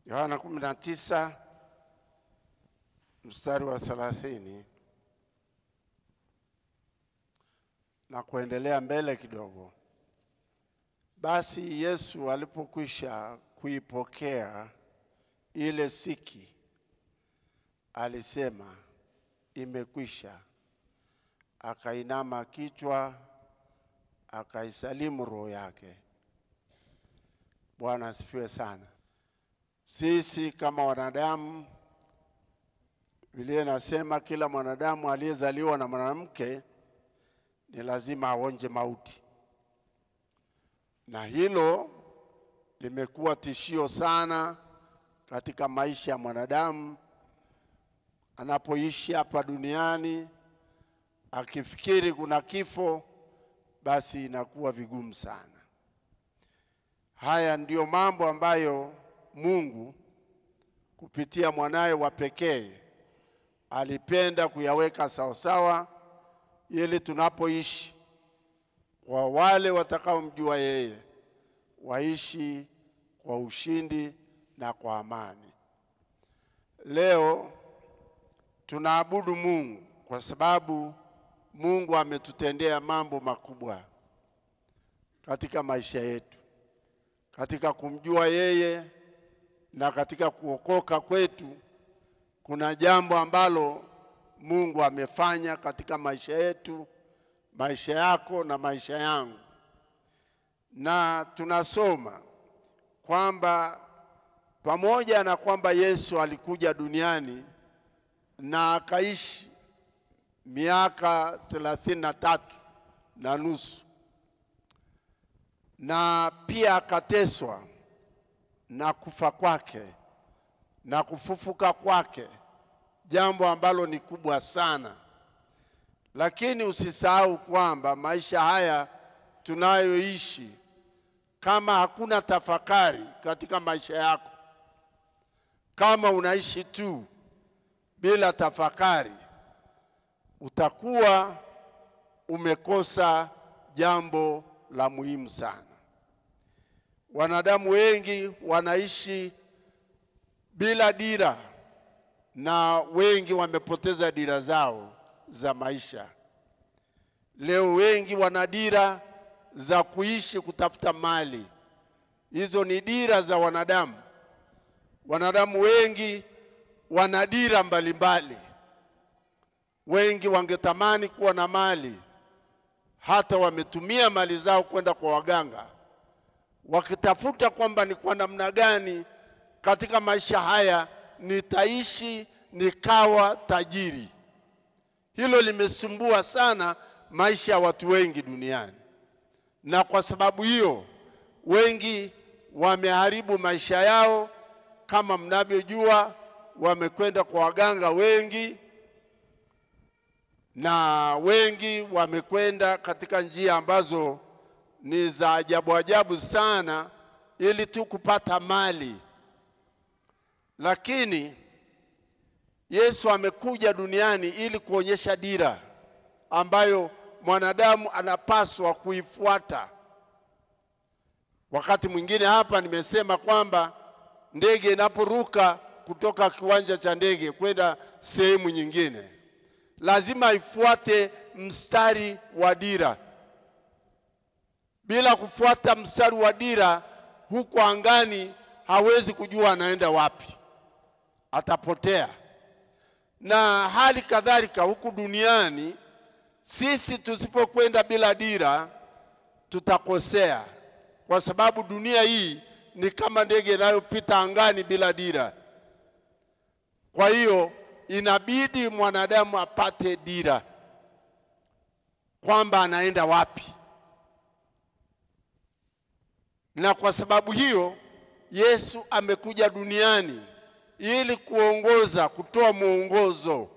Yohana 19 mstari wa 30 na kuendelea mbele kidogo. Basi Yesu alipokwisha kuipokea ile siki, alisema, imekwisha. Akainama kichwa, akaisalimu roho yake. Bwana asifiwe sana. Sisi kama wanadamu, Biblia inasema kila mwanadamu aliyezaliwa na mwanamke ni lazima aonje mauti. Na hilo limekuwa tishio sana katika maisha ya mwanadamu anapoishi hapa duniani. Akifikiri kuna kifo, basi inakuwa vigumu sana. Haya ndiyo mambo ambayo Mungu kupitia mwanaye wa pekee alipenda kuyaweka sawasawa, ili tunapoishi kwa wale watakaomjua yeye waishi kwa ushindi na kwa amani. Leo tunaabudu Mungu kwa sababu Mungu ametutendea mambo makubwa katika maisha yetu. Katika kumjua yeye na katika kuokoka kwetu, kuna jambo ambalo Mungu amefanya katika maisha yetu, maisha yako na maisha yangu. Na tunasoma kwamba pamoja na kwamba Yesu alikuja duniani na akaishi miaka 33 na nusu, na pia akateswa na kufa kwake na kufufuka kwake, jambo ambalo ni kubwa sana. Lakini usisahau kwamba maisha haya tunayoishi, kama hakuna tafakari katika maisha yako, kama unaishi tu bila tafakari, utakuwa umekosa jambo la muhimu sana. Wanadamu wengi wanaishi bila dira, na wengi wamepoteza dira zao za maisha. Leo wengi wana dira za kuishi kutafuta mali. Hizo ni dira za wanadamu. Wanadamu wengi wana dira mbalimbali. Wengi wangetamani kuwa na mali, hata wametumia mali zao kwenda kwa waganga, wakitafuta kwamba ni kwa namna gani katika maisha haya nitaishi nikawa tajiri. Hilo limesumbua sana maisha ya watu wengi duniani. Na kwa sababu hiyo, wengi wameharibu maisha yao. Kama mnavyojua, wamekwenda kwa waganga wengi, na wengi wamekwenda katika njia ambazo ni za ajabu sana, ili tu kupata mali. Lakini Yesu amekuja duniani ili kuonyesha dira ambayo mwanadamu anapaswa kuifuata. Wakati mwingine hapa nimesema kwamba ndege inaporuka kutoka kiwanja cha ndege kwenda sehemu nyingine, lazima ifuate mstari wa dira. Bila kufuata mstari wa dira, huko angani hawezi kujua anaenda wapi, atapotea. Na hali kadhalika huku duniani, sisi tusipokwenda bila dira tutakosea, kwa sababu dunia hii ni kama ndege inayopita angani bila dira. Kwa hiyo inabidi mwanadamu apate dira kwamba anaenda wapi. Na kwa sababu hiyo Yesu amekuja duniani ili kuongoza, kutoa mwongozo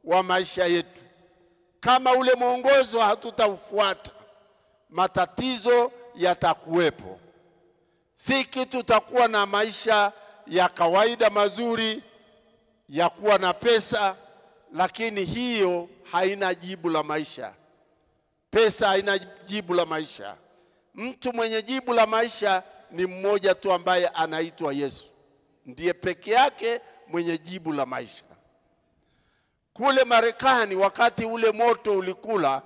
wa maisha yetu. Kama ule mwongozo hatutaufuata, matatizo yatakuwepo. Si kitu tutakuwa na maisha ya kawaida mazuri ya kuwa na pesa, lakini hiyo haina jibu la maisha. Pesa haina jibu la maisha. Mtu mwenye jibu la maisha ni mmoja tu, ambaye anaitwa Yesu. ndiye peke yake mwenye jibu la maisha. Kule Marekani wakati ule moto ulikula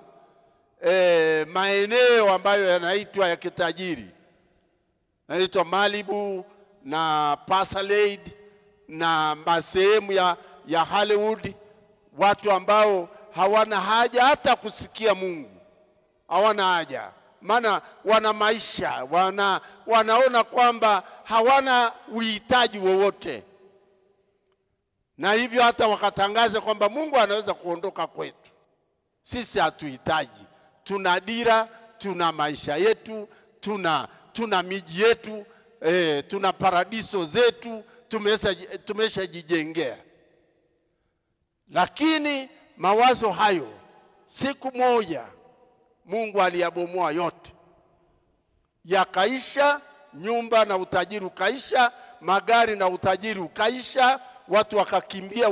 maeneo ambayo yanaitwa ya kitajiri, yanaitwa Malibu na Palisades na masehemu ya Hollywood, watu ambao hawana haja hata kusikia Mungu, hawana haja, maana wana maisha, wanaona kwamba hawana uhitaji wowote, na hivyo hata wakatangaza kwamba Mungu anaweza kuondoka kwetu. Sisi hatuhitaji, tuna dira, tuna maisha yetu, tuna miji yetu, tuna paradiso zetu, tumeshajijengea. Lakini mawazo hayo siku moja Mungu aliyabomoa yote, yakaisha. Nyumba na utajiri ukaisha, magari na utajiri ukaisha, watu wakakimbia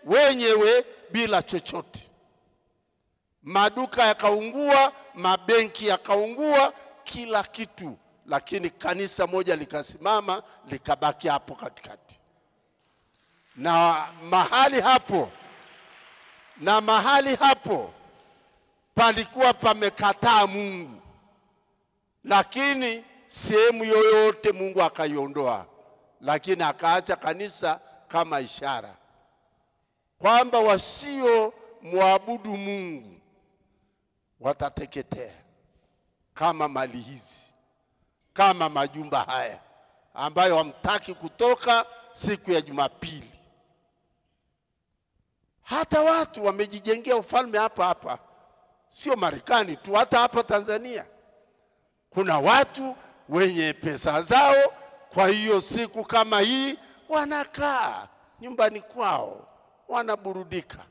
wenyewe bila chochote. Maduka yakaungua, mabenki yakaungua, kila kitu, lakini kanisa moja likasimama, likabaki hapo katikati. Na mahali hapo palikuwa pamekataa Mungu, lakini sehemu yoyote Mungu akaiondoa, lakini akaacha kanisa kama ishara kwamba wasio muabudu Mungu watateketea kama mali hizi, kama majumba haya ambayo hamtaki kutoka siku ya Jumapili. Hata watu wamejijengea ufalme hapa, sio Marekani tu, hata hapa Tanzania kuna watu wenye pesa zao. Kwa hiyo siku kama hii wanakaa nyumbani kwao, wanaburudika,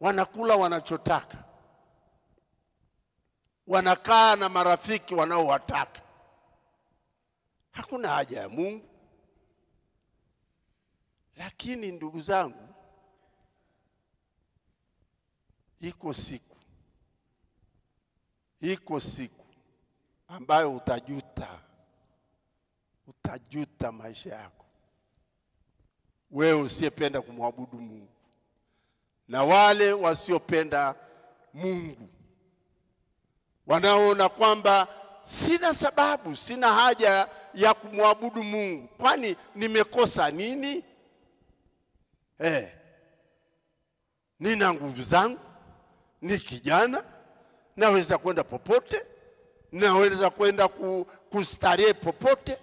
wanakula wanachotaka, wanakaa na marafiki wanaowataka. Hakuna haja ya Mungu. Lakini ndugu zangu, iko siku ambayo utajuta maisha yako, wewe usiyependa kumwabudu Mungu na wale wasiopenda Mungu, wanaona kwamba sina sababu, sina haja ya kumwabudu Mungu, kwani nimekosa nini? Nina nguvu zangu, ni kijana, naweza kwenda popote, naweza kwenda kustarehe popote,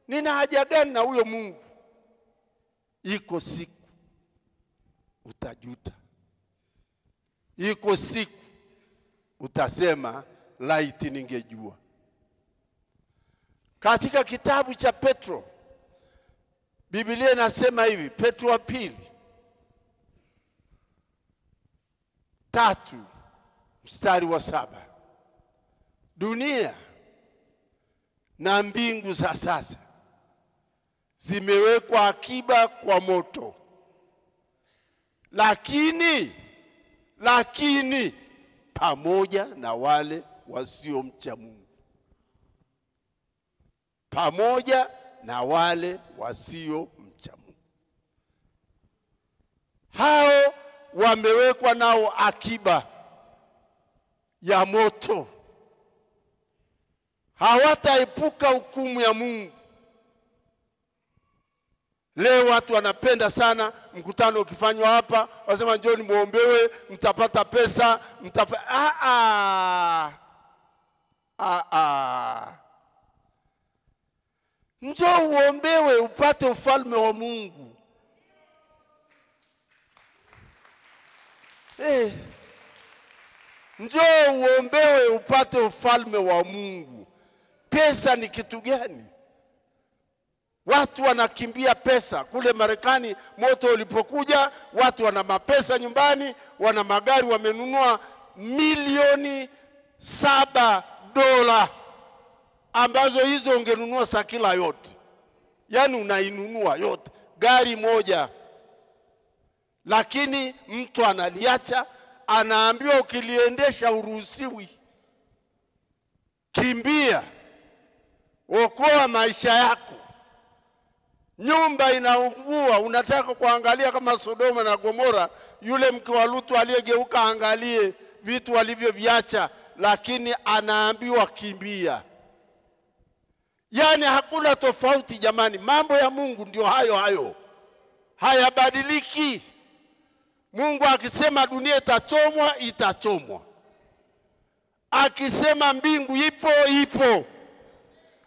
nina haja gani na huyo Mungu? Iko siku utajuta, iko siku utasema laiti ningejua. Katika kitabu cha Petro, Biblia inasema hivi, Petro wa pili 3:7, dunia na mbingu za sasa zimewekwa akiba kwa moto, lakini pamoja na wale wasiomcha Mungu, pamoja na wale wasiomcha Mungu, hao wamewekwa nao akiba ya moto, hawataepuka hukumu ya Mungu. Leo watu wanapenda sana mkutano ukifanywa hapa, wasema njoni muombewe, mtapata pesa, njoo uombewe upate ufalme wa Mungu. Njoo uombewe upate ufalme wa Mungu. Pesa ni kitu gani? Watu wanakimbia pesa. Kule Marekani moto ulipokuja, watu wana mapesa nyumbani, wana magari, wamenunua milioni $7, ambazo hizo ungenunua sakila yote. Yaani unainunua yote, gari moja. Lakini mtu analiacha, anaambiwa ukiliendesha uruhusiwi. Kimbia, okoa maisha yako. nyumba inaungua, unataka kuangalia kama Sodoma na Gomora, yule mke wa Lutu aliyegeuka angalie vitu walivyoviacha, lakini anaambiwa kimbia. Yani hakuna tofauti jamani, mambo ya Mungu ndio hayo hayo, hayabadiliki. Mungu akisema dunia itachomwa, itachomwa. Akisema mbingu ipo, ipo.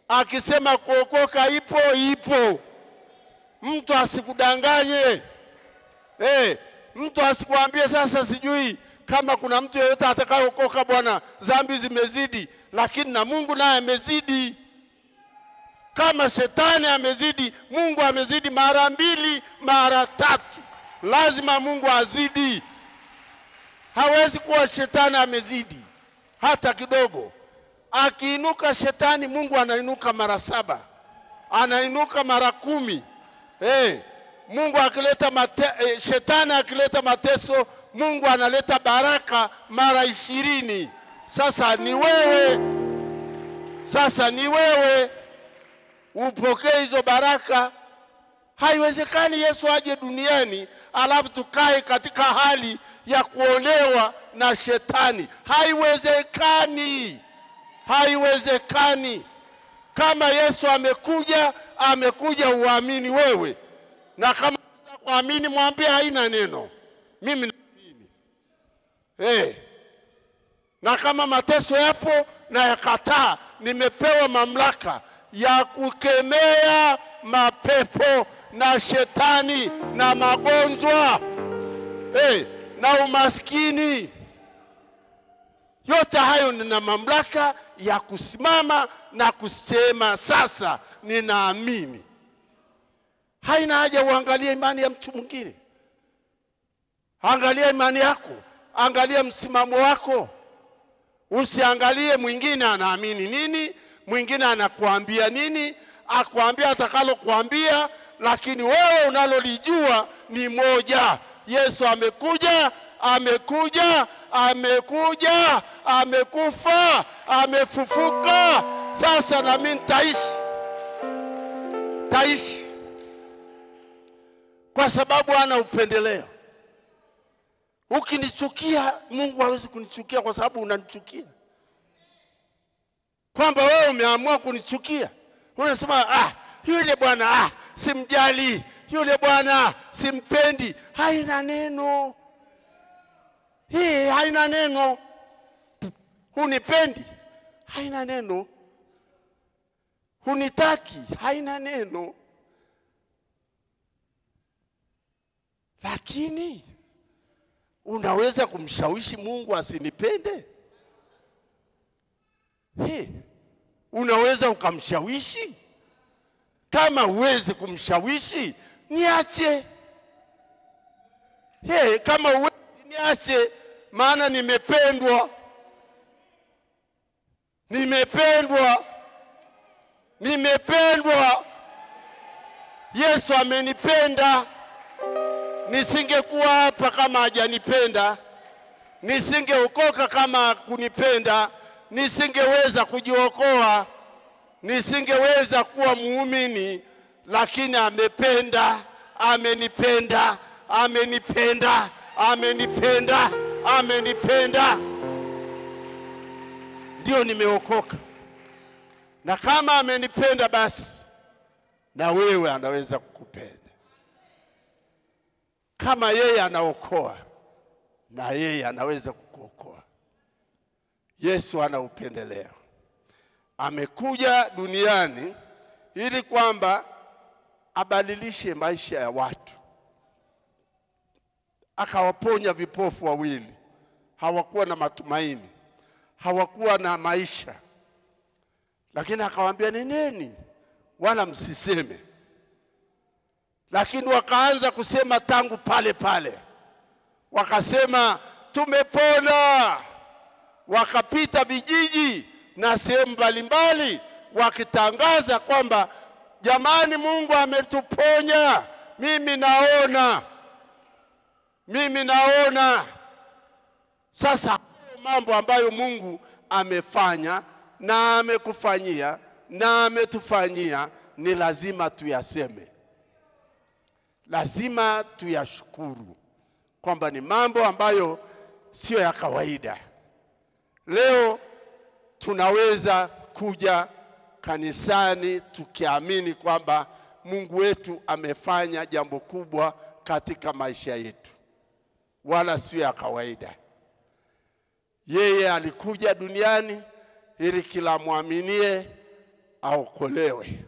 Akisema kuokoka ipo, ipo. Mtu asikudanganye. Mtu asikuambie sasa sijui kama kuna mtu yeyote atakayeokoka bwana, dhambi zimezidi. Lakini na Mungu naye amezidi. Kama shetani amezidi, Mungu amezidi mara 2, mara 3. Lazima Mungu azidi. Hawezi kuwa shetani amezidi hata kidogo. Akiinuka shetani, Mungu anainuka mara 7. Anainuka mara 10. Mungu akileta shetani akileta mateso, Mungu analeta baraka mara 20. Sasa ni wewe upokee hizo baraka. Haiwezekani Yesu aje duniani alafu tukae katika hali ya kuolewa na shetani. Haiwezekani. Kama Yesu amekuja uamini wewe. Na kama kuamini, mwambie haina neno, mimi naamini. Na kama mateso yapo na yakataa, nimepewa mamlaka ya kukemea mapepo na shetani na magonjwa na umaskini. Yote hayo nina mamlaka ya kusimama na kusema sasa ninaamini. Haina haja uangalie imani ya mtu mwingine. Angalia imani yako, angalia msimamo wako. Usiangalie mwingine anaamini nini, mwingine anakuambia nini. Akwambia atakalo kuambia, lakini wewe unalolijua ni moja. Yesu amekuja, amekufa, amefufuka. Sasa na mimi nitaishi. Kwa sababu ana upendeleo. Ukinichukia, Mungu hawezi kunichukia kwa sababu unanichukia. Kwamba wewe umeamua kunichukia, unasema yule bwana simjali, yule bwana simpendi. Haina neno. Haina neno. Hunipendi, haina neno. Hunitaki, haina neno. Lakini unaweza kumshawishi Mungu asinipende? Unaweza ukamshawishi? Kama uweze kumshawishi, niache. Kama uweze, niache, maana nimependwa. Yesu amenipenda. Nisingekuwa hapa kama hajanipenda. Nisingeokoka kama kunipenda. Nisingeweza kujiokoa. Nisingeweza kuwa muumini. Lakini amenipenda. Ndio nimeokoka. Na kama amenipenda, basi na wewe anaweza kukupenda. Kama yeye anaokoa, na yeye anaweza kukuokoa. Yesu ana upendeleo. Amekuja duniani ili kwamba abadilishe maisha ya watu. Akawaponya vipofu 2. Hawakuwa na matumaini, hawakuwa na maisha. Lakini akawaambia neneni, wala msiseme. Lakini wakaanza kusema tangu pale. Wakasema tumepona. Wakapita vijiji na sehemu mbalimbali wakitangaza kwamba jamani, Mungu ametuponya. Mimi naona. Sasa mambo ambayo Mungu amefanya na amekufanyia na ametufanyia ni lazima tuyaseme. lazima tuyashukuru kwamba ni mambo ambayo sio ya kawaida. Leo tunaweza kuja kanisani tukiamini kwamba Mungu wetu amefanya jambo kubwa katika maisha yetu, wala sio ya kawaida. Yeye alikuja duniani ili kila muaminie aokolewe.